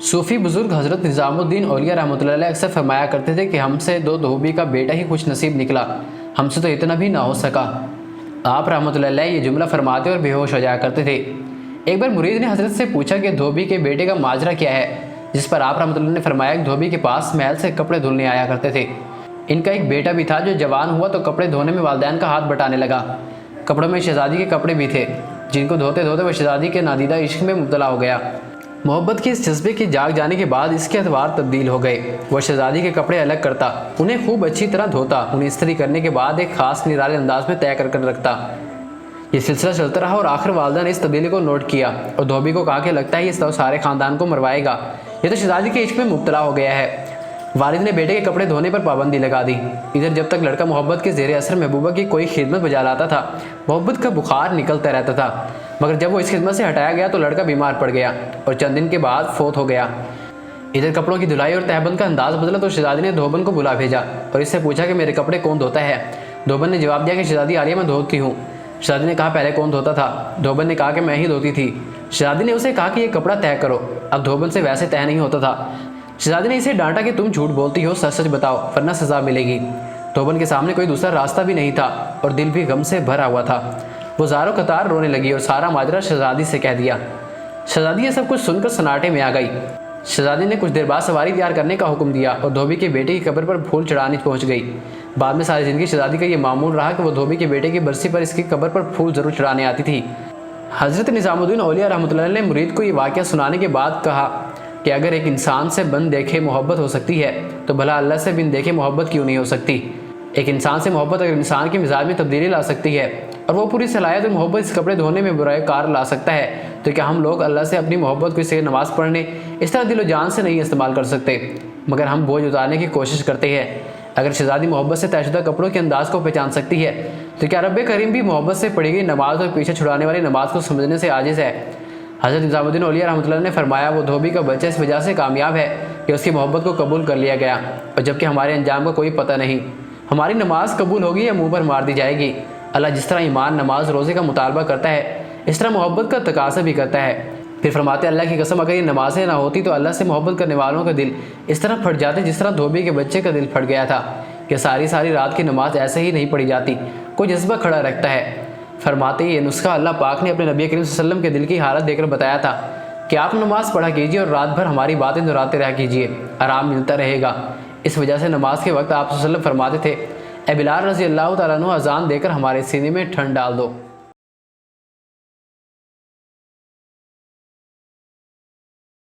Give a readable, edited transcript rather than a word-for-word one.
सूफ़ी बुज़ुर्ग हज़रत निज़ामुद्दीन औलिया रहमतुल्लाह अलैह अक्सर फरमाया करते थे कि हमसे दो धोबी का बेटा ही खुश नसीब निकला, हमसे तो इतना भी ना हो सका। आप रहमतुल्लाह अलैह ये जुमला फरमाते और बेहोश हो जाया करते थे। एक बार मुरीद ने हज़रत से पूछा कि धोबी के बेटे का माजरा क्या है, जिस पर आप रहमतुल्लाह ने फरमाया कि धोबी के पास महल से कपड़े धुलने आया करते थे। इनका एक बेटा भी था जो जवान हुआ तो कपड़े धोने में वालिदैन का हाथ बटाने लगा। कपड़ों में शहज़ादी के कपड़े भी थे, जिनको धोते धोते वह शहज़ादी के नादीदा इश्क में मुब्तला हो गया। मोहब्बत के इस जज्बे के जाग जाने के बाद इसके अतवार तब्दील हो गए। वह शहज़ादी के कपड़े अलग करता, उन्हें खूब अच्छी तरह धोता, उन्हें इस्त्री करने के बाद एक खास निराले अंदाज में तय कर रखता। ये सिलसिला चलता रहा और आखिर वालिदा ने इस तब्दीली को नोट किया और धोबी को कहा कि लगता है ये सारे ख़ानदान को मरवाएगा, ये तो शहज़ादी के इश्क में मुब्तला हो गया है। वालिद ने बेटे के कपड़े धोने पर पाबंदी लगा दी। इधर जब तक लड़का मोहब्बत के ज़ेरे असर महबूबा की कोई खिदमत बजा लाता था, मोहब्बत का बुखार निकलता रहता था, मगर जब वो इस खिदमत से हटाया गया तो लड़का बीमार पड़ गया और चंद दिन के बाद फोत हो गया। इधर कपड़ों की धुलाई और तहबंद का अंदाज बदला तो शहज़ादी ने धोबन को बुला भेजा और इससे पूछा कि मेरे कपड़े कौन धोता है। धोबन ने जवाब दिया कि शहज़ादी आलिया मैं धोती हूँ। शहज़ादी ने कहा पहले कौन धोता था। धोबन ने कहा कि मैं ही धोती थी। शहज़ादी ने उसे कहा कि ये कपड़ा तय करो। अब धोबन से वैसे तय नहीं होता था। शहज़ादी ने इसे डांटा कि तुम झूठ बोलती हो, सच सच बताओ वरना सज़ा मिलेगी। धोबन के सामने कोई दूसरा रास्ता भी नहीं था और दिल भी गम से भरा हुआ था। वो ज़ारो कतार रोने लगी और सारा माजरा शहज़ादी से कह दिया। शहज़ादी ये सब कुछ सुनकर सन्नाटे में आ गई। शहज़ादी ने कुछ देर बाद सवारी तैयार करने का हुक्म दिया और धोबी के बेटे की कब्र पर फूल चढ़ाने पहुंच गई। बाद में सारी ज़िंदगी शहज़ादी का ये मामूल रहा कि वो धोबी के बेटे की बरसी पर इसकी कब्र पर फूल ज़रूर चढ़ाने आती थी। हज़रत निज़ामुद्दीन औलिया रहमतुल्लाह अलैह ने मुरीद को ये वाक़या सुनाने के बाद कहा कि अगर एक इंसान से बिन देखे मोहब्बत हो सकती है तो भला अल्लाह से बिन देखे मोहब्बत क्यों नहीं हो सकती। एक इंसान से मोहब्बत अगर इंसान के मिजाज में तब्दीली ला सकती है और वो पूरी सलाहियत और मोहब्बत इस कपड़े धोने में बुराई कार ला सकता है, तो क्या हम लोग अल्लाह से अपनी मोहब्बत को इसे नमाज़ पढ़ने इस तरह दिलो जान से नहीं इस्तेमाल कर सकते, मगर हम बोझ उतारने की कोशिश करते हैं। अगर शहज़ादी मोहब्बत से तयशुदा कपड़ों के अंदाज को पहचान सकती है तो क्या रब्बे करीम भी मोहब्बत से पढ़ी गई नमाज और पीछे छुड़ाने वाली नमाज को समझने से आजिज़ है। हज़रत निज़ामुद्दीन औलिया रहमतुल्लाह ने फरमाया वो धोबी का बच्चा इस वजह से कामयाब है कि उसकी मोहब्बत को कबूल कर लिया गया, और जबकि हमारे अंजाम का कोई पता नहीं, हमारी नमाज कबूल होगी या मुंह पर मार दी जाएगी। अल्लाह जिस तरह ईमान नमाज रोज़े का मुतालबा करता है, इस तरह मोहब्बत का तकाज़ा भी करता है। फिर फरमाते अल्लाह की कसम अगर ये नमाज़ें ना होती तो अल्लाह से मोहब्बत करने वालों का दिल इस तरह फट जाते जिस तरह धोबी के बच्चे का दिल फट गया था कि सारी रात की नमाज ऐसे ही नहीं पढ़ी जाती, कोई जज्बा खड़ा रखता है। फरमाते ये नुस्खा अल्लाह पाक ने अपने नबी करीम सल्लल्लाहु अलैहि वसल्लम के दिल की हालत देखकर बताया था कि आप नमाज़ पढ़ा कीजिए और रात भर हमारी बातें दोहराते रहा कीजिए, आराम मिलता रहेगा। इस वजह से नमाज के वक्त आप सल्लल्लाहु अलैहि वसल्लम फरमाते थे ए बिलाल रज़ी अल्लाह तआला अन्हु अज़ान देकर हमारे सीने में ठंड डाल दो।